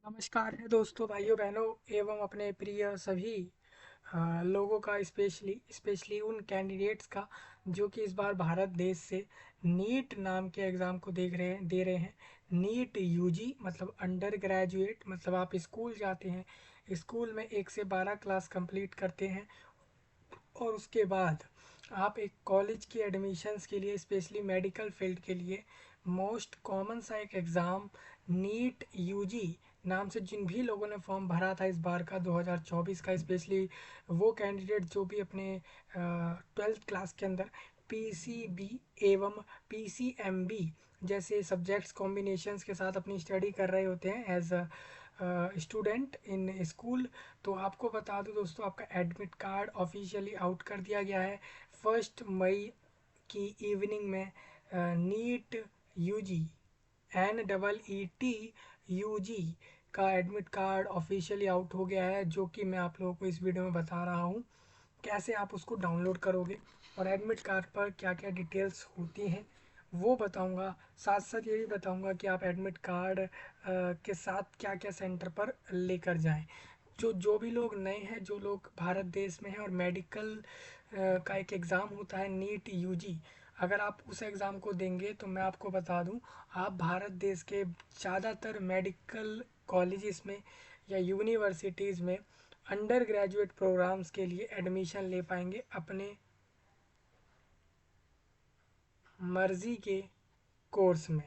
नमस्कार है दोस्तों, भाइयों बहनों एवं अपने प्रिय सभी लोगों का, स्पेशली उन कैंडिडेट्स का जो कि इस बार भारत देश से नीट नाम के एग्ज़ाम को दे रहे हैं। नीट यूजी मतलब अंडर ग्रेजुएट, मतलब आप स्कूल जाते हैं, स्कूल में 1 से 12 क्लास कंप्लीट करते हैं और उसके बाद आप एक कॉलेज की एडमिशन्स के लिए, स्पेशली मेडिकल फील्ड के लिए, मोस्ट कॉमन सा एक एग्ज़ाम नीट यूजी नाम से जिन भी लोगों ने फॉर्म भरा था इस बार का 2024 का, स्पेशली वो कैंडिडेट जो भी अपने 12th क्लास के अंदर पीसीबी एवं पीसीएमबी जैसे सब्जेक्ट्स कॉम्बिनेशंस के साथ अपनी स्टडी कर रहे होते हैं as a student in school. तो आपको बता दूं दोस्तों, आपका एडमिट कार्ड ऑफिशियली आउट कर दिया गया है 1 मई की इवनिंग में। नीट यूजी NEET यूजी का एडमिट कार्ड ऑफिशियली आउट हो गया है, जो कि मैं आप लोगों को इस वीडियो में बता रहा हूँ कैसे आप उसको डाउनलोड करोगे और एडमिट कार्ड पर क्या क्या डिटेल्स होती हैं वो बताऊंगा। साथ साथ ये भी बताऊंगा कि आप एडमिट कार्ड के साथ क्या क्या सेंटर पर लेकर जाएं। जो जो भी लोग नए हैं, जो लोग भारत देश में हैं और मेडिकल का एक एग्ज़ाम होता है नीट यूजी, अगर आप उस एग्ज़ाम को देंगे तो मैं आपको बता दूं, आप भारत देश के ज़्यादातर मेडिकल कॉलेजेस में या यूनिवर्सिटीज़ में अंडर ग्रेजुएट प्रोग्राम्स के लिए एडमिशन ले पाएंगे अपने मर्ज़ी के कोर्स में।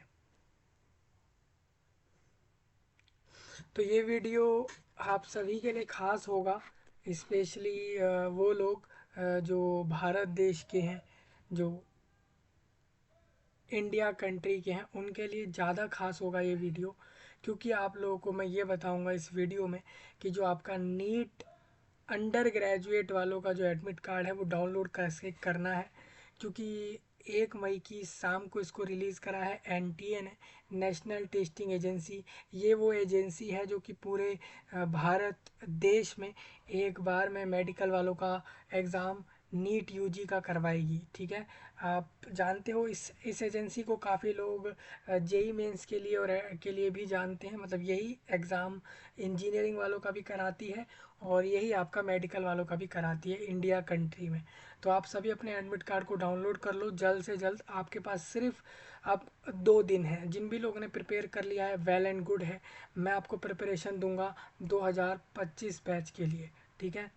तो ये वीडियो आप सभी के लिए ख़ास होगा, स्पेशली वो लोग जो भारत देश के हैं, जो इंडिया कंट्री के हैं, उनके लिए ज़्यादा ख़ास होगा ये वीडियो। क्योंकि आप लोगों को मैं ये बताऊंगा इस वीडियो में कि जो आपका नीट अंडर ग्रेजुएट वालों का जो एडमिट कार्ड है वो डाउनलोड कैसे करना है। क्योंकि 1 मई की शाम को इसको रिलीज़ करा है एनटीए ने, नेशनल टेस्टिंग एजेंसी। ये वो एजेंसी है जो कि पूरे भारत देश में एक बार में मेडिकल वालों का एग्ज़ाम नीट यूजी का करवाएगी। ठीक है, आप जानते हो इस एजेंसी को काफ़ी लोग जेई मेंस के लिए और के लिए भी जानते हैं। मतलब यही एग्ज़ाम इंजीनियरिंग वालों का भी कराती है और यही आपका मेडिकल वालों का भी कराती है इंडिया कंट्री में। तो आप सभी अपने एडमिट कार्ड को डाउनलोड कर लो जल्द से जल्द। आपके पास सिर्फ अब 2 दिन हैं। जिन भी लोगों ने प्रिपेयर कर लिया है वेल एंड गुड है, मैं आपको प्रिपरेशन दूंगा 2025 बैच के लिए। ठीक है,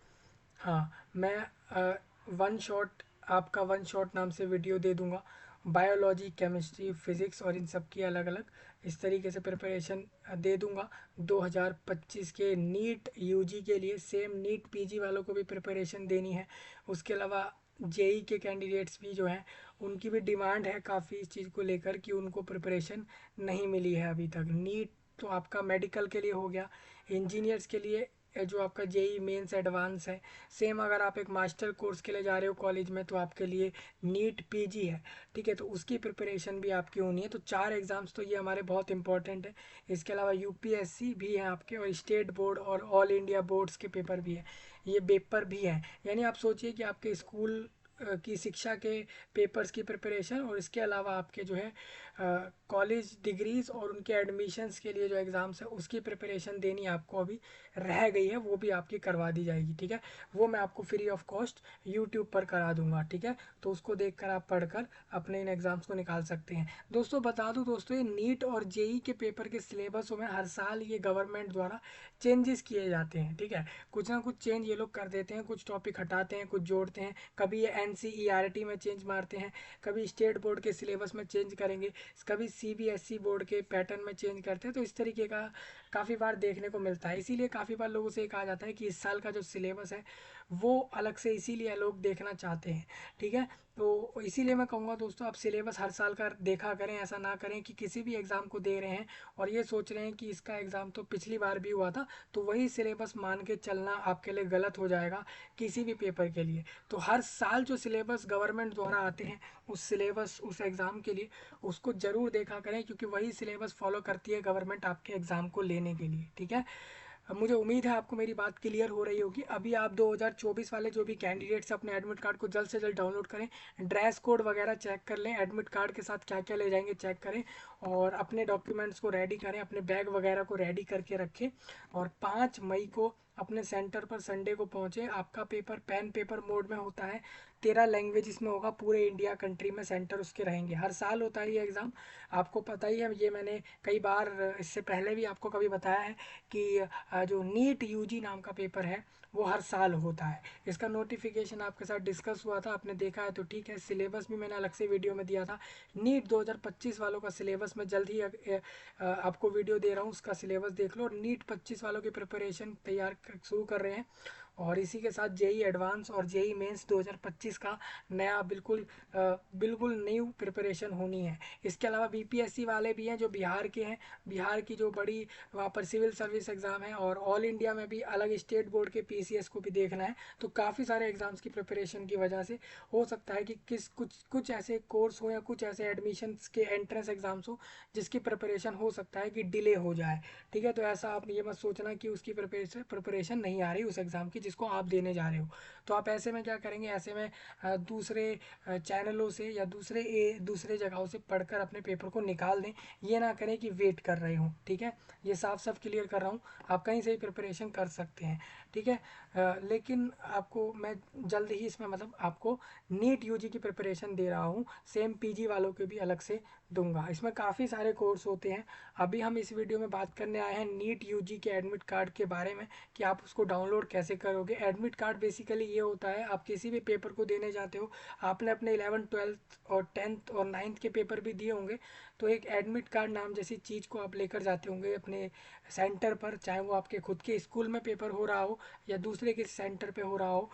हाँ, मैं वन शॉट, आपका वन शॉट नाम से वीडियो दे दूंगा। बायोलॉजी, केमिस्ट्री, फिज़िक्स और इन सब की अलग अलग इस तरीके से प्रिपरेशन दे दूंगा 2025 के नीट यूजी के लिए। सेम नीट पीजी वालों को भी प्रिपरेशन देनी है। उसके अलावा जेई के कैंडिडेट्स भी जो हैं, उनकी भी डिमांड है काफ़ी इस चीज़ को लेकर कि उनको प्रिपरेशन नहीं मिली है अभी तक। नीट तो आपका मेडिकल के लिए हो गया, इंजीनियर्स के लिए जो आपका जेई मेंस एडवांस है। सेम अगर आप एक मास्टर कोर्स के लिए जा रहे हो कॉलेज में तो आपके लिए नीट पीजी है। ठीक है, तो उसकी प्रिपरेशन भी आपकी होनी है। तो 4 एग्ज़ाम्स तो ये हमारे बहुत इंपॉर्टेंट है। इसके अलावा यूपीएससी भी है आपके, और स्टेट बोर्ड और ऑल इंडिया बोर्ड्स के पेपर भी है, ये पेपर भी हैं। यानी आप सोचिए कि आपके स्कूल की शिक्षा के पेपर्स की प्रिपरेशन और इसके अलावा आपके जो है कॉलेज डिग्रीज़ और उनके एडमिशन्स के लिए जो एग्ज़ाम्स है उसकी प्रिपरेशन देनी आपको अभी रह गई है, वो भी आपकी करवा दी जाएगी। ठीक है, वो मैं आपको फ्री ऑफ कॉस्ट यूट्यूब पर करा दूंगा। ठीक है, तो उसको देखकर आप पढ़कर अपने इन एग्ज़ाम्स को निकाल सकते हैं। दोस्तों बता दूं दोस्तों, ये नीट और जेई के पेपर के सिलेबसों में हर साल ये गवर्नमेंट द्वारा चेंजेस किए जाते हैं। ठीक है, कुछ ना कुछ चेंज ये लोग कर देते हैं, कुछ टॉपिक हटाते हैं, कुछ जोड़ते हैं। कभी ये एनसीईआरटी में चेंज मारते हैं, कभी स्टेट बोर्ड के सिलेबस में चेंज करेंगे, कभी सीबीएसई बोर्ड के पैटर्न में चेंज करते हैं। तो इस तरीके का काफ़ी बार देखने को मिलता है। इसीलिए काफ़ी बार लोगों से ये कहा जाता है कि इस साल का जो सिलेबस है वो अलग से इसीलिए लोग देखना चाहते हैं। ठीक है, तो इसीलिए मैं कहूँगा दोस्तों, आप सिलेबस हर साल का देखा करें। ऐसा ना करें कि किसी भी एग्ज़ाम को दे रहे हैं और ये सोच रहे हैं कि इसका एग्ज़ाम तो पिछली बार भी हुआ था, तो वही सिलेबस मान के चलना आपके लिए गलत हो जाएगा किसी भी पेपर के लिए। तो हर साल जो सिलेबस गवर्नमेंट द्वारा आते हैं उस सिलेबस उस एग्ज़ाम के लिए, उसको ज़रूर देखा करें, क्योंकि वही सिलेबस फॉलो करती है गवर्नमेंट आपके एग्ज़ाम को लेने के लिए। ठीक है, मुझे उम्मीद है आपको मेरी बात क्लियर हो रही होगी। अभी आप 2024 वाले जो भी कैंडिडेट्स अपने एडमिट कार्ड को जल्द से जल्द डाउनलोड करें, ड्रेस कोड वगैरह चेक कर लें, एडमिट कार्ड के साथ क्या क्या ले जाएंगे चेक करें, और अपने डॉक्यूमेंट्स को रेडी करें, अपने बैग वगैरह को रेडी करके रखें, और 5 मई को अपने सेंटर पर संडे को पहुँचे। आपका पेपर पेन पेपर मोड में होता है, 13 लैंग्वेज इसमें होगा, पूरे इंडिया कंट्री में सेंटर उसके रहेंगे। हर साल होता है ये एग्ज़ाम, आपको पता ही है, ये मैंने कई बार इससे पहले भी आपको कभी बताया है कि जो नीट यूजी नाम का पेपर है वो हर साल होता है। इसका नोटिफिकेशन आपके साथ डिस्कस हुआ था, आपने देखा है तो ठीक है। सिलेबस भी मैंने अलग से वीडियो में दिया था। नीट 2025 वालों का सिलेबस मैं जल्द ही आपको वीडियो दे रहा हूँ, उसका सिलेबस देख लो। और नीट 25 वालों की प्रिपरेशन शुरू कर रहे हैं, और इसी के साथ जेई एडवांस और जेई मेंस 2025 का नया बिल्कुल न्यू प्रिपरेशन होनी है। इसके अलावा बीपीएससी वाले भी हैं जो बिहार के हैं, बिहार की जो बड़ी वहाँ पर सिविल सर्विस एग्ज़ाम है, और ऑल इंडिया में भी अलग स्टेट बोर्ड के पीसीएस को भी देखना है। तो काफ़ी सारे एग्ज़ाम्स की प्रिपरेशन की वजह से हो सकता है कि कुछ ऐसे कोर्स हो या कुछ ऐसे एडमिशन्स के एंट्रेंस एग्ज़ाम्स हो जिसकी प्रिपरेशन हो सकता है कि डिले हो जाए। ठीक है, तो ऐसा आप ये मत सोचना कि उसकी प्रिपरेशन नहीं आ रही उस एग्ज़ाम की जिसको आप देने जा रहे हो। तो आप ऐसे में क्या करेंगे, ऐसे में दूसरे चैनलों से या दूसरे जगहों से पढ़कर अपने पेपर को निकाल दें। ये ना करें कि वेट कर रहे हो। ठीक है, ये साफ साफ क्लियर कर रहा हूँ, आप कहीं से ही प्रिपरेशन कर सकते हैं। ठीक है, लेकिन आपको मैं जल्द ही इसमें मतलब आपको नीट यूजी की प्रिपरेशन दे रहा हूँ, सेम पीजी वालों के भी अलग से दूंगा। इसमें काफ़ी सारे कोर्स होते हैं। अभी हम इस वीडियो में बात करने आए हैं नीट यूजी के एडमिट कार्ड के बारे में कि आप उसको डाउनलोड कैसे करोगे। एडमिट कार्ड बेसिकली ये होता है, आप किसी भी पेपर को देने जाते हो, आपने अपने 11th 12th और 10th और 9th के पेपर भी दिए होंगे, तो एक एडमिट कार्ड नाम जैसी चीज़ को आप लेकर जाते होंगे अपने सेंटर पर, चाहे वो आपके खुद के स्कूल में पेपर हो रहा हो या दूसरे किसी सेंटर पे हो रहा हो।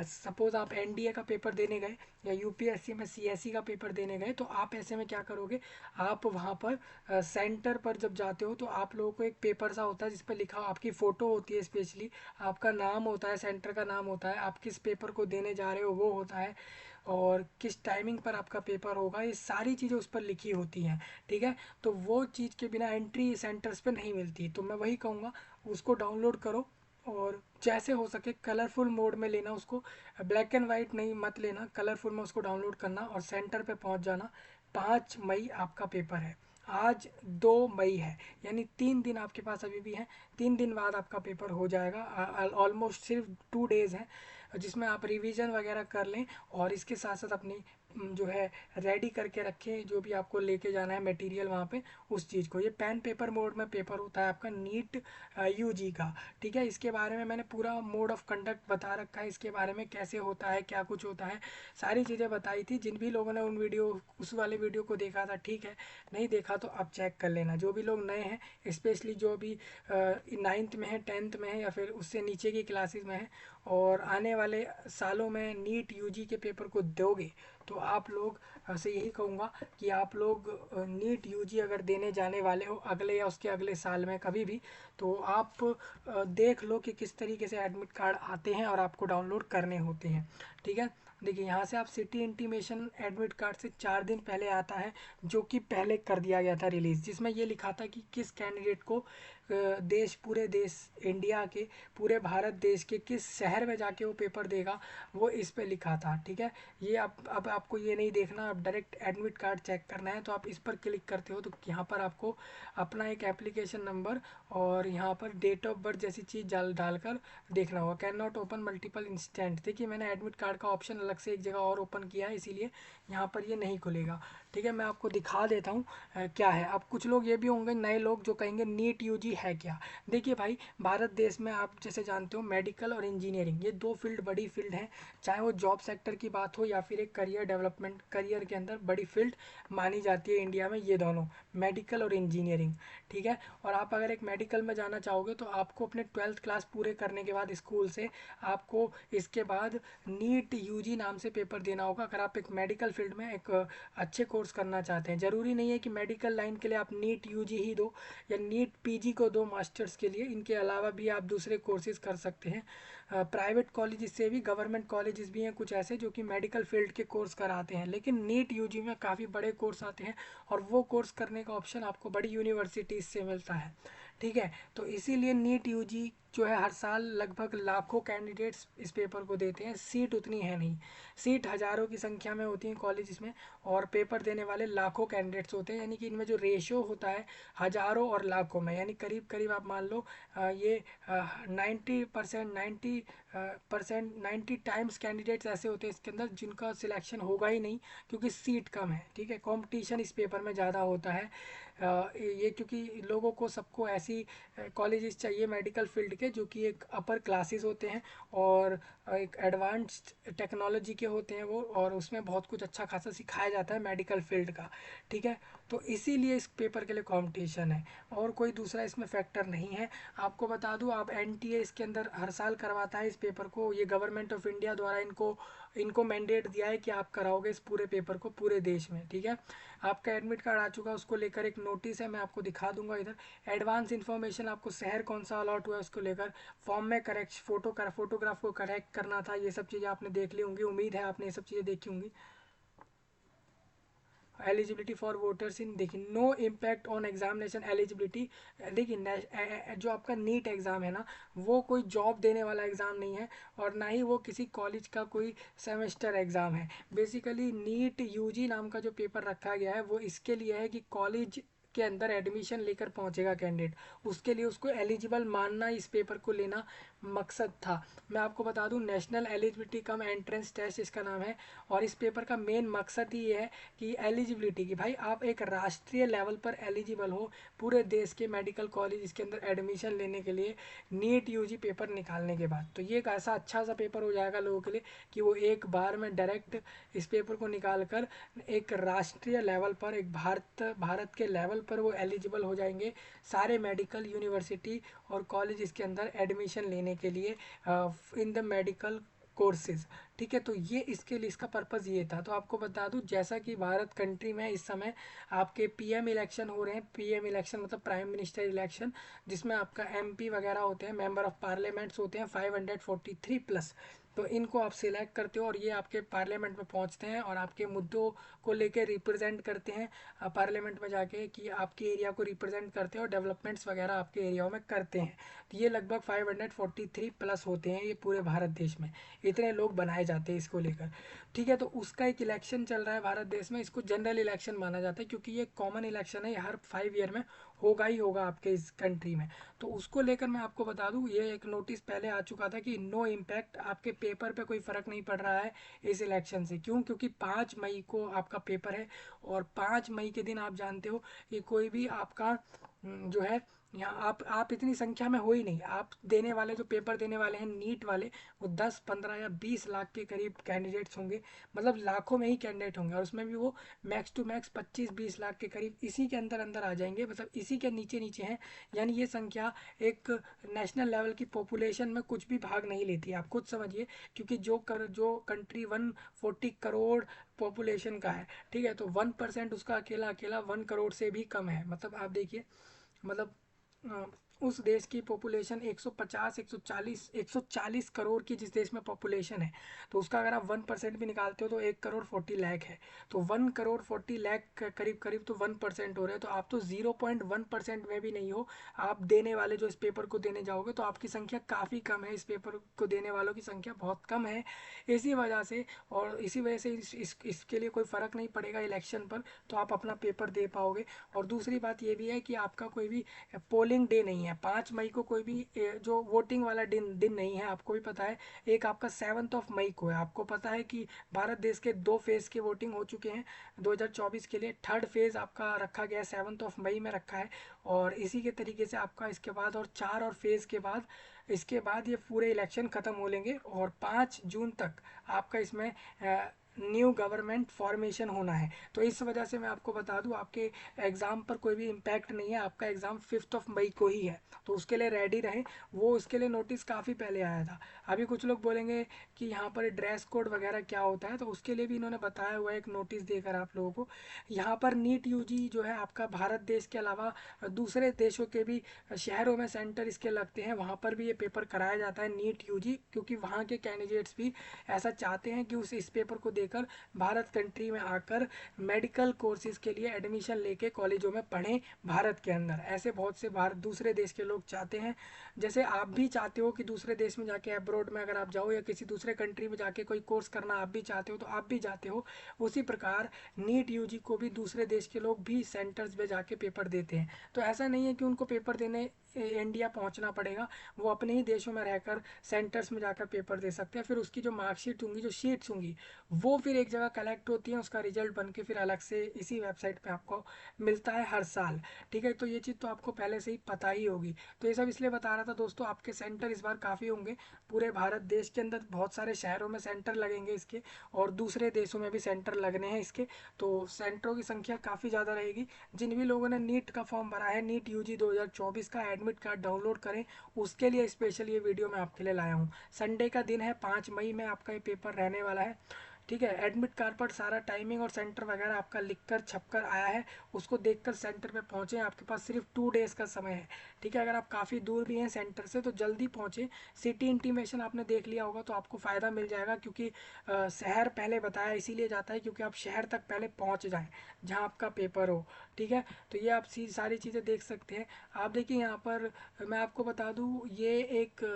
सपोज़ आप एनडीए का पेपर देने गए या यूपीएससी में सीएसई का पेपर देने गए, तो आप ऐसे में क्या करोगे, आप वहाँ पर सेंटर पर जब जाते हो तो आप लोगों को एक पेपर सा होता है जिस पर लिखा हो, आपकी फ़ोटो होती है, स्पेशली आपका नाम होता है, सेंटर का नाम होता है, आप किस पेपर को देने जा रहे हो वो होता है, और किस टाइमिंग पर आपका पेपर होगा, ये सारी चीज़ें उस पर लिखी होती हैं। ठीक है, तो वो चीज़ के बिना एंट्री सेंटर्स पे नहीं मिलती। तो मैं वही कहूँगा, उसको डाउनलोड करो, और जैसे हो सके कलरफुल मोड में लेना उसको, ब्लैक एंड वाइट नहीं मत लेना, कलरफुल में उसको डाउनलोड करना और सेंटर पे पहुंच जाना। 5 मई आपका पेपर है, आज 2 मई है, यानी 3 दिन आपके पास अभी भी हैं। 3 दिन बाद आपका पेपर हो जाएगा, ऑलमोस्ट सिर्फ 2 डेज़ हैं जिसमें आप रिवीजन वगैरह कर लें, और इसके साथ साथ अपनी जो है रेडी करके रखें जो भी आपको लेके जाना है मटेरियल वहाँ पे, उस चीज़ को। ये पेन पेपर मोड में पेपर होता है आपका नीट यूजी का। ठीक है, इसके बारे में मैंने पूरा मोड ऑफ कंडक्ट बता रखा है, इसके बारे में कैसे होता है, क्या कुछ होता है, सारी चीज़ें बताई थी। जिन भी लोगों ने उस वाले वीडियो को देखा था, ठीक है, नहीं देखा तो आप चेक कर लेना। जो भी लोग नए हैं, स्पेशली जो भी 9th में है, 10th में है, या फिर उससे नीचे की क्लासेस में है, और आने वाले सालों में नीट यूजी के पेपर को दोगे, तो आप लोग से यही कहूँगा कि आप लोग नीट यूजी अगर देने जाने वाले हो अगले या उसके अगले साल में कभी भी, तो आप देख लो कि किस तरीके से एडमिट कार्ड आते हैं और आपको डाउनलोड करने होते हैं। ठीक है, देखिए यहाँ से आप सिटी इंटीमेशन एडमिट कार्ड से 4 दिन पहले आता है, जो कि पहले कर दिया गया था रिलीज़, जिसमें ये लिखा था कि किस कैंडिडेट को पूरे देश इंडिया के, पूरे भारत देश के किस शहर में जाके वो पेपर देगा, वो इस पे लिखा था। ठीक है, ये अब आपको ये नहीं देखना, आप डायरेक्ट एडमिट कार्ड चेक करना है, तो आप इस पर क्लिक करते हो तो यहाँ पर आपको अपना एक एप्लीकेशन नंबर और यहाँ पर डेट ऑफ बर्थ जैसी चीज़ डालकर देखना होगा। Can not open multiple instant, देखिए मैंने एडमिट कार्ड का ऑप्शन अलग से एक जगह और ओपन किया है, इसीलिए यहाँ पर ये नहीं खुलेगा। ठीक है, मैं आपको दिखा देता हूँ क्या है। अब कुछ लोग ये भी होंगे नए लोग जो कहेंगे नीट यूजी है क्या। देखिए भाई, भारत देश में आप जैसे जानते हो मेडिकल और इंजीनियरिंग, ये 2 फील्ड बड़ी फील्ड हैं, चाहे वो जॉब सेक्टर की बात हो या फिर एक करियर डेवलपमेंट, करियर के अंदर बड़ी फील्ड मानी जाती है इंडिया में, ये दोनों, मेडिकल और इंजीनियरिंग। ठीक है, और आप अगर एक मेडिकल में जाना चाहोगे तो आपको अपने 12th क्लास पूरे करने के बाद स्कूल से आपको इसके बाद नीट यूजी नाम से पेपर देना होगा, अगर आप एक मेडिकल फील्ड में एक अच्छे कोर्स करना चाहते हैं। ज़रूरी नहीं है कि मेडिकल लाइन के लिए आप नीट यूजी ही दो या नीट पीजी को दो मास्टर्स के लिए, इनके अलावा भी आप दूसरे कोर्सेज कर सकते हैं। प्राइवेट कॉलेज से भी, गवर्नमेंट कॉलेजेस भी हैं कुछ ऐसे जो कि मेडिकल फील्ड के कोर्स कराते हैं, लेकिन नीट यूजी में काफ़ी बड़े कोर्स आते हैं और वो कोर्स करने का ऑप्शन आपको बड़ी यूनिवर्सिटीज़ से मिलता है। ठीक है। तो इसीलिए नीट यूजी जो है हर साल लगभग लाखों कैंडिडेट्स इस पेपर को देते हैं। सीट उतनी है नहीं, सीट हज़ारों की संख्या में होती हैं कॉलेज में, और पेपर देने वाले लाखों कैंडिडेट्स होते हैं। यानी कि इनमें जो रेशियो होता है हज़ारों और लाखों में, यानी करीब करीब आप मान लो ये 90%, 90 टाइम्स कैंडिडेट्स ऐसे होते हैं इसके अंदर जिनका सिलेक्शन होगा ही नहीं, क्योंकि सीट कम है। ठीक है, कंपटीशन इस पेपर में ज़्यादा होता है। ये क्योंकि लोगों को सबको ऐसी कॉलेजेस चाहिए मेडिकल फील्ड के जो कि एक अपर क्लासेस होते हैं और एक एडवांस्ड टेक्नोलॉजी के होते हैं वो, और उसमें बहुत कुछ अच्छा खासा सिखाया जाता है मेडिकल फील्ड का। ठीक है, तो इसीलिए इस पेपर के लिए कंपटीशन है, और कोई दूसरा इसमें फैक्टर नहीं है। आपको बता दूं, आप एनटीए इसके अंदर हर साल करवाता है इस पेपर को। ये गवर्नमेंट ऑफ इंडिया द्वारा इनको इनको मैंडेट दिया है कि आप कराओगे इस पूरे पेपर को पूरे देश में। ठीक है, आपका एडमिट कार्ड आ चुका है, उसको लेकर एक नोटिस है, मैं आपको दिखा दूंगा इधर। एडवांस इन्फॉर्मेशन, आपको शहर कौन सा अलॉट हुआ है उसको लेकर, फॉर्म में करेक्ट फोटोग्राफ को करेक्ट करना था, ये सब चीज़ें आपने देख ली होंगी, उम्मीद है आपने ये सब चीज़ें देखी होंगी। एलिजिबिलिटी फॉर वोटर्स इन, देखिए no impact on examination eligibility. देखिए जो आपका नीट एग्ज़ाम है ना, वो कोई जॉब देने वाला एग्ज़ाम नहीं है, और ना ही वो किसी कॉलेज का कोई सेमेस्टर एग्ज़ाम है। बेसिकली नीट यूजी नाम का जो पेपर रखा गया है वो इसके लिए है कि कॉलेज के अंदर एडमिशन लेकर पहुंचेगा कैंडिडेट, उसके लिए उसको एलिजिबल मानना, इस पेपर को लेना मकसद था। मैं आपको बता दूं, national eligibility cum entrance test इसका नाम है, और इस पेपर का मेन मकसद ही ये है कि एलिजिबिलिटी की, भाई आप एक राष्ट्रीय लेवल पर एलिजिबल हो पूरे देश के मेडिकल कॉलेज इसके अंदर एडमिशन लेने के लिए नीट यूजी पेपर निकालने के बाद। तो ये एक ऐसा अच्छा सा पेपर हो जाएगा लोगों के लिए कि वो एक बार में डायरेक्ट इस पेपर को निकाल कर एक राष्ट्रीय लेवल पर, एक भारत के लेवल पर वो एलिजिबल हो जाएंगे सारे मेडिकल यूनिवर्सिटी और कॉलेज इसके अंदर एडमिशन लेने के लिए इन द मेडिकल कोर्सेज। ठीक है, तो ये इसके लिए इसका पर्पज़ ये था। तो आपको बता दूं, जैसा कि भारत कंट्री में इस समय आपके पीएम इलेक्शन हो रहे हैं, पीएम इलेक्शन मतलब प्राइम मिनिस्टर इलेक्शन, जिसमें आपका एमपी वगैरह होते हैं, मेंबर ऑफ पार्लियामेंट्स होते हैं 543 प्लस। तो इनको आप सिलेक्ट करते हो और ये आपके पार्लियामेंट में पहुंचते हैं और आपके मुद्दों को लेके रिप्रेजेंट करते हैं पार्लियामेंट में जाके, कि आपके एरिया को रिप्रेजेंट करते हैं और डेवलपमेंट्स वगैरह आपके एरिया में करते हैं। तो ये लगभग 543 प्लस होते हैं ये पूरे भारत देश में, इतने लोग बनाए जाते हैं इसको लेकर। ठीक है, तो उसका एक इलेक्शन चल रहा है भारत देश में, इसको जनरल इलेक्शन माना जाता है क्योंकि ये कॉमन इलेक्शन है, ये हर 5 ईयर में होगा ही होगा आपके इस कंट्री में। तो उसको लेकर मैं आपको बता दूं, ये एक नोटिस पहले आ चुका था कि नो इम्पैक्ट, आपके पेपर पे कोई फ़र्क नहीं पड़ रहा है इस इलेक्शन से। क्यों? क्योंकि 5 मई को आपका पेपर है, और 5 मई के दिन आप जानते हो कि कोई भी आपका जो है, यहाँ आप इतनी संख्या में हो ही नहीं। आप देने वाले, जो पेपर देने वाले हैं नीट वाले, वो 10, 15 या 20 लाख के करीब कैंडिडेट्स होंगे, मतलब लाखों में ही कैंडिडेट होंगे, और उसमें भी वो मैक्स टू मैक्स 25-20 लाख के करीब इसी के अंदर अंदर आ जाएंगे, मतलब इसी के नीचे नीचे हैं। यानी ये संख्या एक नेशनल लेवल की पॉपुलेशन में कुछ भी भाग नहीं लेती, आप खुद समझिए। क्योंकि जो कंट्री 140 करोड़ पॉपुलेशन का है, ठीक है, तो 1% उसका अकेला अकेला 1 करोड़ से भी कम है। मतलब आप देखिए, मतलब अ, उस देश की पॉपुलेशन 150, 140 करोड़ की जिस देश में पॉपुलेशन है, तो उसका अगर आप 1% भी निकालते हो तो 1 करोड़ 40 लाख है। तो 1 करोड़ 40 लाख करीब करीब तो 1% हो रहे हैं, तो आप तो 0.1% में भी नहीं हो। आप देने वाले जो इस पेपर को देने जाओगे तो आपकी संख्या काफ़ी कम है, इस पेपर को देने वालों की संख्या बहुत कम है। इसी वजह से, और इसी वजह से इसके लिए कोई फ़र्क नहीं पड़ेगा इलेक्शन पर, तो आप अपना पेपर दे पाओगे। और दूसरी बात ये भी है कि आपका कोई भी पोलिंग डे नहीं है 5 मई को, कोई भी जो वोटिंग वाला दिन दिन नहीं है। आपको भी पता है, एक आपका 7 मई को है। आपको पता है कि भारत देश के 2 फेज़ के वोटिंग हो चुके हैं 2024 के लिए, थर्ड फेज़ आपका रखा गया है 7 मई में रखा है। और इसी के तरीके से आपका इसके बाद और 4 और फेज़ के बाद, इसके बाद ये पूरे इलेक्शन ख़त्म हो लेंगे, और 5 जून तक आपका इसमें न्यू गवर्नमेंट फॉर्मेशन होना है। तो इस वजह से मैं आपको बता दूं, आपके एग्ज़ाम पर कोई भी इम्पैक्ट नहीं है, आपका एग्ज़ाम 5 मई को ही है, तो उसके लिए रेडी रहें। वो उसके लिए नोटिस काफ़ी पहले आया था। अभी कुछ लोग बोलेंगे कि यहाँ पर ड्रेस कोड वगैरह क्या होता है, तो उसके लिए भी इन्होंने बताया हुआ है एक नोटिस देकर आप लोगों को। यहाँ पर नीट यूजी जो है आपका भारत देश के अलावा दूसरे देशों के भी शहरों में सेंटर इसके लगते हैं, वहाँ पर भी ये पेपर कराया जाता है नीट यूजी, क्योंकि वहाँ के कैंडिडेट्स भी ऐसा चाहते हैं कि इस पेपर को लेकर भारत कंट्री में आकर मेडिकल कोर्सेज के लिए एडमिशन लेके कॉलेजों में पढ़ें भारत के अंदर। ऐसे बहुत से भारत दूसरे देश के लोग चाहते हैं, जैसे आप भी चाहते हो कि दूसरे देश में जाके अब्रॉड में अगर आप जाओ या किसी दूसरे कंट्री में जाके कोई कोर्स करना आप भी चाहते हो तो आप भी जाते हो, उसी प्रकार नीट यूजी को भी दूसरे देश के लोग भी सेंटर्स में जाके पेपर देते हैं। तो ऐसा नहीं है कि उनको पेपर देने इंडिया पहुंचना पड़ेगा, वो अपने ही देशों में रहकर सेंटर्स में जाकर पेपर दे सकते हैं। फिर उसकी जो मार्कशीट होंगी, जो शीट्स होंगी, वो फिर एक जगह कलेक्ट होती हैं, उसका रिजल्ट बन के फिर अलग से इसी वेबसाइट पे आपको मिलता है हर साल। ठीक है, तो ये चीज़ तो आपको पहले से ही पता ही होगी। तो ये सब इसलिए बता रहा था दोस्तों, आपके सेंटर इस बार काफ़ी होंगे, पूरे भारत देश के अंदर बहुत सारे शहरों में सेंटर लगेंगे इसके, और दूसरे देशों में भी सेंटर लगने हैं इसके। तो सेंटरों की संख्या काफ़ी ज़्यादा रहेगी। जिन भी लोगों ने नीट का फॉर्म भरा है, नीट यूजी 2024 का एडमिट कार्ड डाउनलोड करें, उसके लिए स्पेशल ये वीडियो मैं आपके लिए लाया हूँ। संडे का दिन है, 5 मई में आपका ये पेपर रहने वाला है। ठीक है, एडमिट कार्ड पर सारा टाइमिंग और सेंटर वगैरह आपका लिखकर छपकर आया है, उसको देखकर सेंटर पे पहुँचे। आपके पास सिर्फ 2 डेज़ का समय है। ठीक है, अगर आप काफ़ी दूर भी हैं सेंटर से तो जल्दी पहुँचे। सिटी इंटीमेशन आपने देख लिया होगा तो आपको फ़ायदा मिल जाएगा, क्योंकि शहर पहले बताया इसीलिए जाता है क्योंकि आप शहर तक पहले पहुँच जाएँ जहाँ आपका पेपर हो। ठीक है, तो ये आप सारी चीज़ें देख सकते हैं। आप देखिए यहाँ पर मैं आपको बता दूँ, ये एक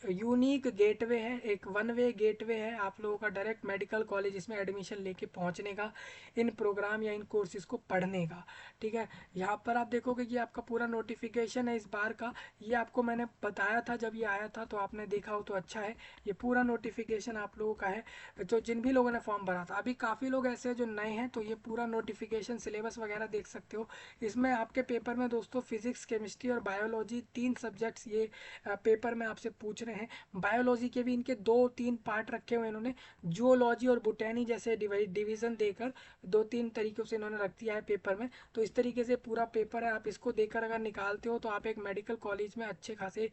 यूनिक गेटवे है, एक वन वे गेटवे है आप लोगों का डायरेक्ट मेडिकल कॉलेज इसमें एडमिशन लेके पहुंचने का, इन प्रोग्राम या इन कोर्सेज को पढ़ने का। ठीक है, यहाँ पर आप देखोगे कि आपका पूरा नोटिफिकेशन है इस बार का, ये आपको मैंने बताया था जब ये आया था, तो आपने देखा हो तो अच्छा है। ये पूरा नोटिफिकेशन आप लोगों का है, जो जिन भी लोगों ने फॉर्म भरा था। अभी काफ़ी लोग ऐसे हैं जो नए हैं, तो ये पूरा नोटिफिकेशन सिलेबस वगैरह देख सकते हो। इसमें आपके पेपर में दोस्तों फिजिक्स, केमिस्ट्री और बायोलॉजी 3 सब्जेक्ट्स ये पेपर में आपसे पूछ रहे हैं। बायोलॉजी के भी इनके 2-3 पार्ट रखे हुए इन्होंने, जूलॉजी और बोटेनी जैसे डिवीजन देकर 2-3 तरीकों से इन्होंने रख दिया है पेपर में। तो इस तरीके से पूरा पेपर है, आप इसको देकर अगर निकालते हो तो आप एक मेडिकल कॉलेज में अच्छे खासे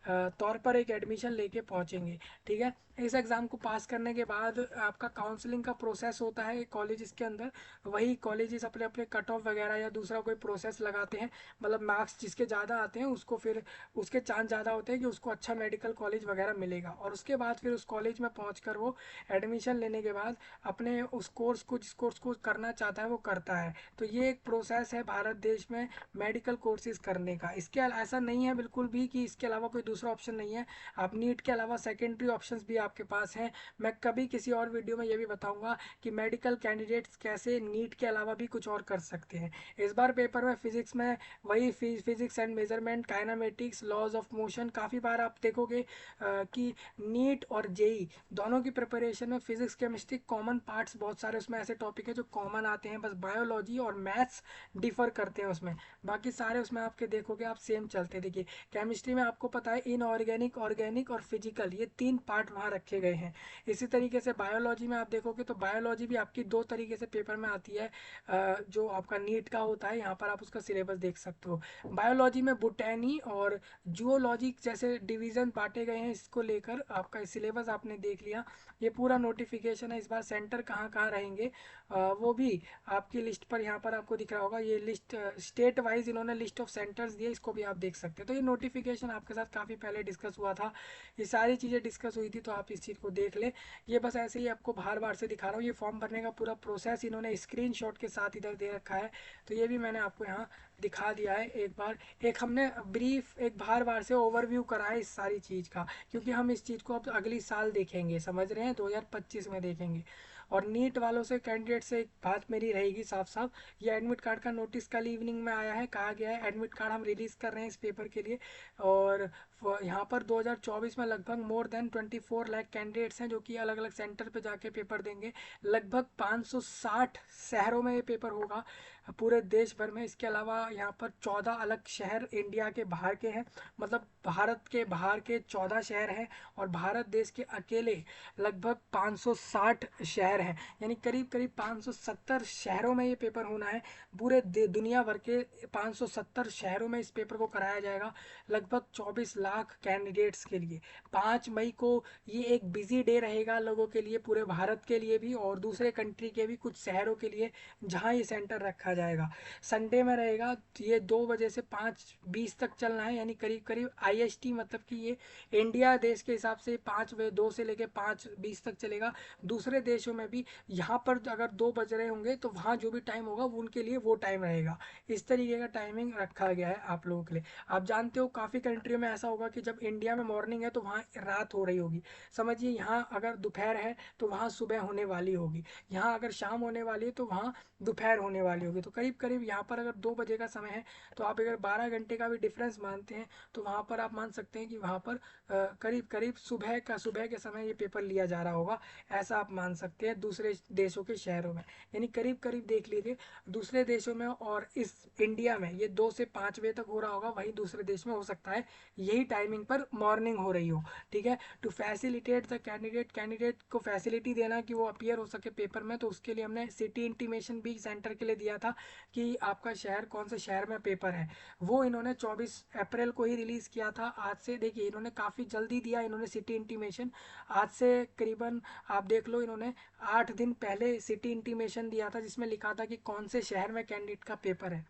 तौर पर एक एडमिशन लेके पहुंचेंगे। ठीक है, इस एग्ज़ाम को पास करने के बाद आपका काउंसलिंग का प्रोसेस होता है कॉलेजेस के अंदर। वही कॉलेजेस अपने अपने कट ऑफ वगैरह या दूसरा कोई प्रोसेस लगाते हैं, मतलब मार्क्स जिसके ज़्यादा आते हैं उसको फिर उसके चांस ज़्यादा होते हैं कि उसको अच्छा मेडिकल कॉलेज वगैरह मिलेगा। और उसके बाद फिर उस कॉलेज में पहुंचकर वो एडमिशन लेने के बाद अपने उस कोर्स को, जिस कोर्स को करना चाहता है वो करता है। तो ये एक प्रोसेस है भारत देश में मेडिकल कोर्सेज करने का। इसके ऐसा नहीं है बिल्कुल भी कि इसके अलावा कोई दूसरा ऑप्शन नहीं है। आप नीट के अलावा सेकेंडरी ऑप्शंस भी आपके पास हैं। मैं कभी किसी और वीडियो में ये भी बताऊंगा कि मेडिकल कैंडिडेट्स कैसे नीट के अलावा भी कुछ और कर सकते हैं। इस बार पेपर में फिजिक्स में वही physics and measurement, kinematics, laws of motion, काफ़ी बार आप देखोगे कि नीट और जेई दोनों की प्रिपरेशन में फिजिक्स केमिस्ट्री कॉमन पार्ट्स बहुत सारे उसमें ऐसे टॉपिक है जो कॉमन आते हैं, बस बायोलॉजी और मैथ्स डिफर करते हैं उसमें, बाकी सारे उसमें आपके देखोगे आप सेम चलते हैं। देखिए केमिस्ट्री में आपको पता है इनऑर्गेनिक, ऑर्गेनिक और फिजिकल, ये 3 पार्ट वहाँ रखे गए हैं। इसी तरीके से बायोलॉजी में आप देखोगे तो बायोलॉजी भी आपकी 2 तरीके से पेपर में आती है, जो आपका नीट का होता है, यहाँ पर आप उसका सिलेबस देख सकते हो। बायोलॉजी में बोटैनी और जूलॉजी जैसे डिवीज़न बांटे गए हैं, इसको लेकर आपका सिलेबस आपने देख लिया। ये पूरा नोटिफिकेशन है, इस बार सेंटर कहाँ कहाँ रहेंगे वो भी आपकी लिस्ट पर यहाँ पर आपको दिख रहा होगा। ये लिस्ट स्टेट वाइज इन्होंने लिस्ट ऑफ सेंटर्स दिए, इसको भी आप देख सकते हैं। तो ये नोटिफिकेशन आपके साथ काफ़ी पहले डिस्कस हुआ था, ये सारी चीज़ें डिस्कस हुई थी, तो आप इस चीज़ को देख ले। ये बस ऐसे ही आपको बार बार से दिखा रहा हूँ, ये फॉर्म भरने का पूरा प्रोसेस इन्होंने स्क्रीनशॉट के साथ इधर दे रखा है, तो ये भी मैंने आपको यहाँ दिखा दिया है एक बार। एक हमने ब्रीफ एक बार से ओवरव्यू करा है इस सारी चीज़ का, क्योंकि हम इस चीज़ को अब अगली साल देखेंगे, समझ रहे हैं, 2025 में देखेंगे। और नीट वालों से, कैंडिडेट से एक बात मेरी रहेगी साफ साफ, ये एडमिट कार्ड का नोटिस कल इवनिंग में आया है, कहा गया है एडमिट कार्ड हम रिलीज़ कर रहे हैं इस पेपर के लिए। और यहाँ पर 2024 में लगभग मोर देन 24 लाख कैंडिडेट्स हैं जो कि अलग अलग सेंटर पे जाके पेपर देंगे। लगभग 560 शहरों में ये पेपर होगा पूरे देश भर में। इसके अलावा यहाँ पर 14 अलग शहर इंडिया के बाहर के हैं, मतलब भारत के बाहर के 14 शहर हैं, और भारत देश के अकेले लगभग 560 शहर हैं, यानी करीब करीब 570 शहरों में ये पेपर होना है। पूरे दुनिया भर के 570 शहरों में इस पेपर को कराया जाएगा, लगभग 24 लाख कैंडिडेट्स के लिए। 5 मई को ये एक बिजी डे रहेगा लोगों के लिए, पूरे भारत के लिए भी और दूसरे कंट्री के भी कुछ शहरों के लिए जहाँ ये सेंटर रखा जाएगा। संडे में रहेगा तो ये 2 बजे से 5:20 तक चलना है, यानी करीब करीब IST, मतलब कि ये इंडिया देश के हिसाब से 5 बजे 2 से लेकर 5:20 तक चलेगा। दूसरे देशों में भी यहाँ पर अगर 2 बज रहे होंगे तो वहाँ जो भी टाइम होगा वो उनके लिए वो टाइम रहेगा। इस तरीके का टाइमिंग रखा गया है आप लोगों के लिए। आप जानते हो काफ़ी कंट्रियों में ऐसा होगा कि जब इंडिया में मॉर्निंग है तो वहाँ रात हो रही होगी। समझिए यहाँ अगर दोपहर है तो वहाँ सुबह होने वाली होगी, यहाँ अगर शाम होने वाली है तो वहाँ दोपहर होने वाली होगी। तो करीब करीब यहाँ पर अगर 2 बजे का समय है तो आप अगर 12 घंटे का भी डिफरेंस मानते हैं तो वहाँ पर आप मान सकते हैं कि वहाँ पर करीब करीब सुबह के समय ये पेपर लिया जा रहा होगा, ऐसा आप मान सकते हैं दूसरे देशों के शहरों में। यानी करीब करीब देख लीजिए दूसरे देशों में और इस इंडिया में ये 2 से 5 बजे तक हो रहा होगा, वहीं दूसरे देश में हो सकता है यही टाइमिंग पर मॉर्निंग हो रही हो। ठीक है, टू फैसिलिटेट द कैंडिडेट को फैसिलिटी देना कि वो अपीयर हो सके पेपर में, तो उसके लिए हमने सिटी इंटीमेशन भी सेंटर के लिए दिया था कि आपका शहर कौन से शहर में पेपर है। वो इन्होंने 24 अप्रैल को ही रिलीज़ किया था। आज से देखिए इन्होंने काफ़ी जल्दी दिया, इन्होंने सिटी इंटीमेशन आज से करीबन आप देख लो इन्होंने 8 दिन पहले सिटी इंटीमेशन दिया था जिसमें लिखा था कि कौन से शहर में कैंडिडेट का पेपर है।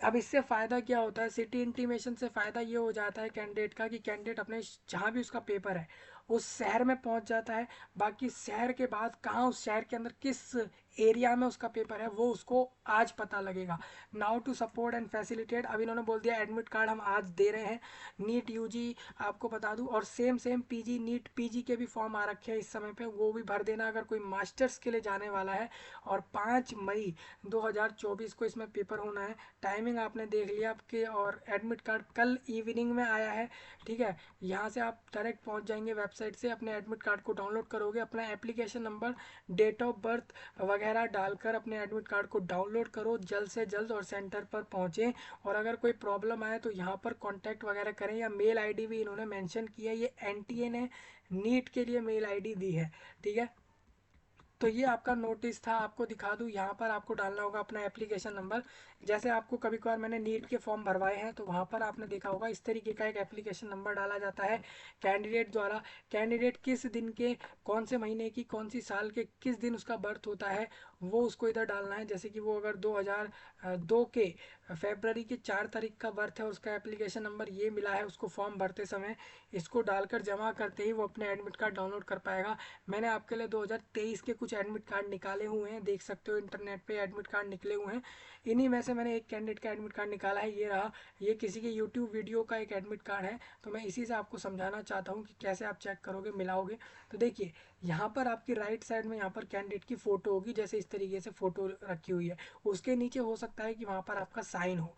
अब इससे फ़ायदा क्या होता है, सिटी इंटीमेशन से फ़ायदा ये हो जाता है कैंडिडेट का कि कैंडिडेट अपने जहाँ भी उसका पेपर है उस शहर में पहुँच जाता है। बाकी शहर के बाद कहाँ उस शहर के अंदर किस एरिया में उसका पेपर है वो उसको आज पता लगेगा। Now to support and facilitate, अब इन्होंने बोल दिया एडमिट कार्ड हम आज दे रहे हैं। नीट यूजी आपको बता दूं, और सेम पीजी नीट पीजी के भी फॉर्म आ रखे हैं इस समय पे, वो भी भर देना अगर कोई मास्टर्स के लिए जाने वाला है। और 5 मई 2024 को इसमें पेपर होना है। टाइमिंग आपने देख लिया आपके, और एडमिट कार्ड कल इवनिंग में आया है। ठीक है, यहाँ से आप डायरेक्ट पहुँच जाएंगे वेबसाइट से, अपने एडमिट कार्ड को डाउनलोड करोगे, अपना application number date of birth वगैरह डालकर अपने एडमिट कार्ड को डाउनलोड करो जल्द से जल्द और सेंटर पर पहुँचें। और अगर कोई प्रॉब्लम आए तो यहाँ पर कांटेक्ट वगैरह करें, या मेल आईडी भी इन्होंने मेंशन किया है, ये एनटीए ने नीट के लिए मेल आईडी दी है। ठीक है, तो ये आपका नोटिस था, आपको दिखा दूँ, यहाँ पर आपको डालना होगा अपना एप्लीकेशन नंबर। जैसे आपको कभी कभार मैंने नीट के फॉर्म भरवाए हैं तो वहाँ पर आपने देखा होगा इस तरीके का एक एप्लीकेशन नंबर डाला जाता है कैंडिडेट द्वारा। कैंडिडेट किस दिन के, कौन से महीने की, कौन सी साल के किस दिन उसका बर्थ होता है वो उसको इधर डालना है। जैसे कि वो अगर 2002 के फेबररी की 4 तारीख का बर्थ है, उसका एप्लीकेशन नंबर ये मिला है उसको फॉर्म भरते समय, इसको डालकर जमा करते ही वो अपने एडमिट कार्ड डाउनलोड कर पाएगा। मैंने आपके लिए 2023 के कुछ एडमिट कार्ड निकाले हुए हैं, देख सकते हो इंटरनेट पे एडमिट कार्ड निकले हुए हैं। इन्हीं में से मैंने एक कैंडिडेट का एडमिट कार्ड निकाला है, ये रहा। ये किसी के यूट्यूब वीडियो का एक एडमिट कार्ड है, तो मैं इसी से आपको समझाना चाहता हूँ कि कैसे आप चेक करोगे, मिलाओगे। तो देखिए यहाँ पर आपकी राइट साइड में यहाँ पर कैंडिडेट की फ़ोटो होगी, जैसे इस तरीके से फ़ोटो रखी हुई है। उसके नीचे हो सकता है कि वहाँ पर आपका साइन हो,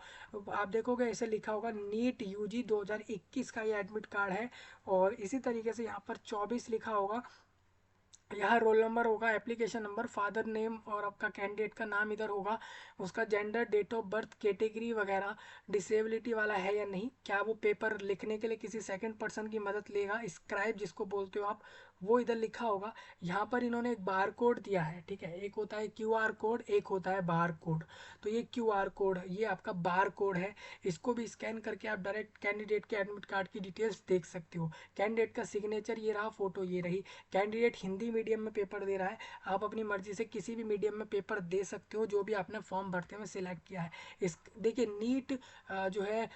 आप देखोगे ऐसे लिखा होगा नीट यूजी 2021 का ये एडमिट कार्ड है। और इसी तरीके से यहाँ पर 24 लिखा होगा, यहाँ रोल नंबर होगा, एप्लीकेशन नंबर, फादर नेम और आपका कैंडिडेट का नाम इधर होगा, उसका gender, date of birth, category वगैरह, डिसेबिलिटी वाला है या नहीं, क्या वो पेपर लिखने के लिए किसी सेकंड पर्सन की मदद लेगा, स्क्राइब जिसको बोलते हो आप, वो इधर लिखा होगा। यहाँ पर इन्होंने एक बार कोड दिया है। ठीक है, एक होता है QR कोड, एक होता है बार कोड। तो ये QR कोड, ये आपका बार कोड है, इसको भी स्कैन करके आप डायरेक्ट कैंडिडेट के एडमिट कार्ड की डिटेल्स देख सकते हो। कैंडिडेट का सिग्नेचर ये रहा, फोटो ये रही। कैंडिडेट हिंदी मीडियम में पेपर दे रहा है, आप अपनी मर्जी से किसी भी मीडियम में पेपर दे सकते हो जो भी आपने फॉर्म भरते में सिलेक्ट किया है। इस देखिए नीट जो है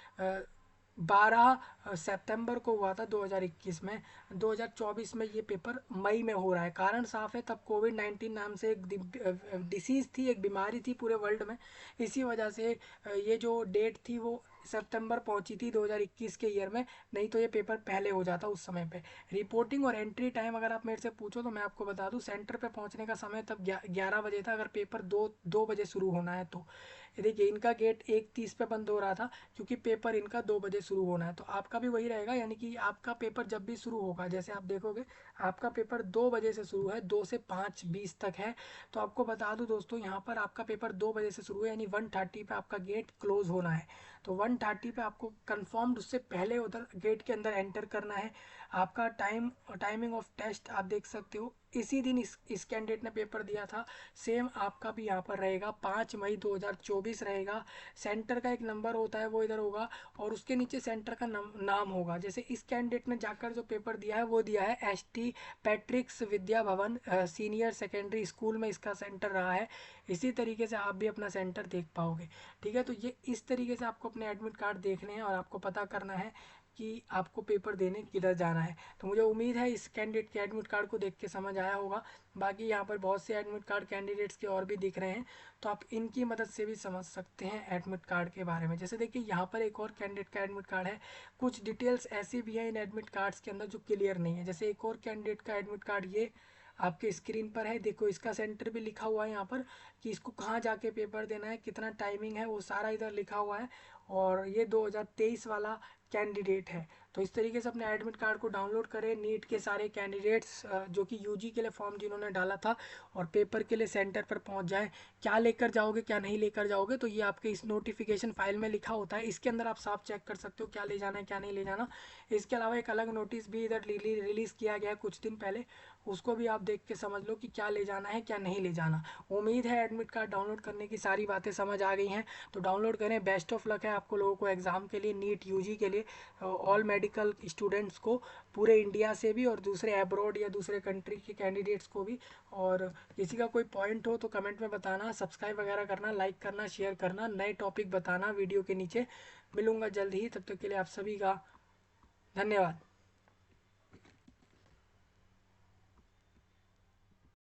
12 सितंबर को हुआ था 2021 में, 2024 में ये पेपर मई में हो रहा है। कारण साफ है, तब कोविड-19 नाम से एक डिसीज़ थी, एक बीमारी थी पूरे वर्ल्ड में, इसी वजह से ये जो डेट थी वो सितंबर पहुंची थी 2021 के ईयर में, नहीं तो ये पेपर पहले हो जाता उस समय पे। रिपोर्टिंग और एंट्री टाइम अगर आप मेरे से पूछो तो मैं आपको बता दूं, सेंटर पे पहुंचने का समय तब 11 बजे था, अगर पेपर दो बजे शुरू होना है तो। ये देखिए इनका गेट 1:30 पे बंद हो रहा था क्योंकि पेपर इनका 2 बजे शुरू होना है, तो आपका भी वही रहेगा। यानी कि आपका पेपर जब भी शुरू होगा, जैसे आप देखोगे आपका पेपर 2 बजे से शुरू है, 2 से 5:20 तक है। तो आपको बता दूं दोस्तों, यहाँ पर आपका पेपर 2 बजे से शुरू है, यानी 1:30 पे आपका गेट क्लोज होना है। तो 1:30 पे आपको कन्फर्म्ड उससे पहले उधर गेट के अंदर एंटर करना है। आपका टाइमिंग ऑफ टेस्ट आप देख सकते हो, इसी दिन इस कैंडिडेट ने पेपर दिया था, सेम आपका भी यहाँ पर रहेगा 5 मई 2024 रहेगा। सेंटर का एक नंबर होता है वो इधर होगा और उसके नीचे सेंटर का नाम होगा। जैसे इस कैंडिडेट ने जाकर जो पेपर दिया है वो दिया है ST पैट्रिक्स Vidya Bhavan senior secondary school में इसका सेंटर रहा है। इसी तरीके से आप भी अपना सेंटर देख पाओगे। ठीक है, तो ये इस तरीके से आपको अपने एडमिट कार्ड देखने हैं और आपको पता करना है कि आपको पेपर देने किधर जाना है। तो मुझे उम्मीद है इस कैंडिडेट के एडमिट कार्ड को देख के समझ आया होगा। बाकी यहाँ पर बहुत से एडमिट कार्ड कैंडिडेट्स के और भी दिख रहे हैं, तो आप इनकी मदद से भी समझ सकते हैं एडमिट कार्ड के बारे में। जैसे देखिए यहाँ पर एक और कैंडिडेट का एडमिट कार्ड है, कुछ डिटेल्स ऐसी भी हैं इन एडमिट कार्ड्स के अंदर जो क्लियर नहीं है। जैसे एक और कैंडिडेट का एडमिट कार्ड ये आपके स्क्रीन पर है, देखो इसका सेंटर भी लिखा हुआ है यहाँ पर कि इसको कहाँ जाके पेपर देना है, कितना टाइमिंग है, वो सारा इधर लिखा हुआ है। और ये 2023 वाला कैंडिडेट है। तो इस तरीके से अपने एडमिट कार्ड को डाउनलोड करें। नीट के सारे कैंडिडेट्स जो कि यूजी के लिए फॉर्म जिन्होंने डाला था और पेपर के लिए सेंटर पर पहुंच जाए। क्या लेकर जाओगे क्या नहीं लेकर जाओगे, तो ये आपके इस नोटिफिकेशन फाइल में लिखा होता है, इसके अंदर आप साफ चेक कर सकते हो क्या ले जाना है क्या नहीं ले जाना। इसके अलावा एक अलग नोटिस भी इधर रिलीज़ किया गया है कुछ दिन पहले, उसको भी आप देख के समझ लो कि क्या ले जाना है क्या नहीं ले जाना। उम्मीद है एडमिट कार्ड डाउनलोड करने की सारी बातें समझ आ गई हैं, तो डाउनलोड करें। बेस्ट ऑफ लक है आपको लोगों को एग्ज़ाम के लिए, नीट यूजी के लिए। ऑल मेडिकल स्टूडेंट्स को पूरे इंडिया से भी और दूसरे अब्रॉड या दूसरे कंट्री के कैंडिडेट्स को भी। और किसी का कोई पॉइंट हो तो कमेंट में बताना, सब्सक्राइब वगैरह करना, लाइक करना, शेयर करना, नए टॉपिक बताना वीडियो के नीचे। मिलूंगा जल्द ही, तब तक के लिए आप सभी का धन्यवाद।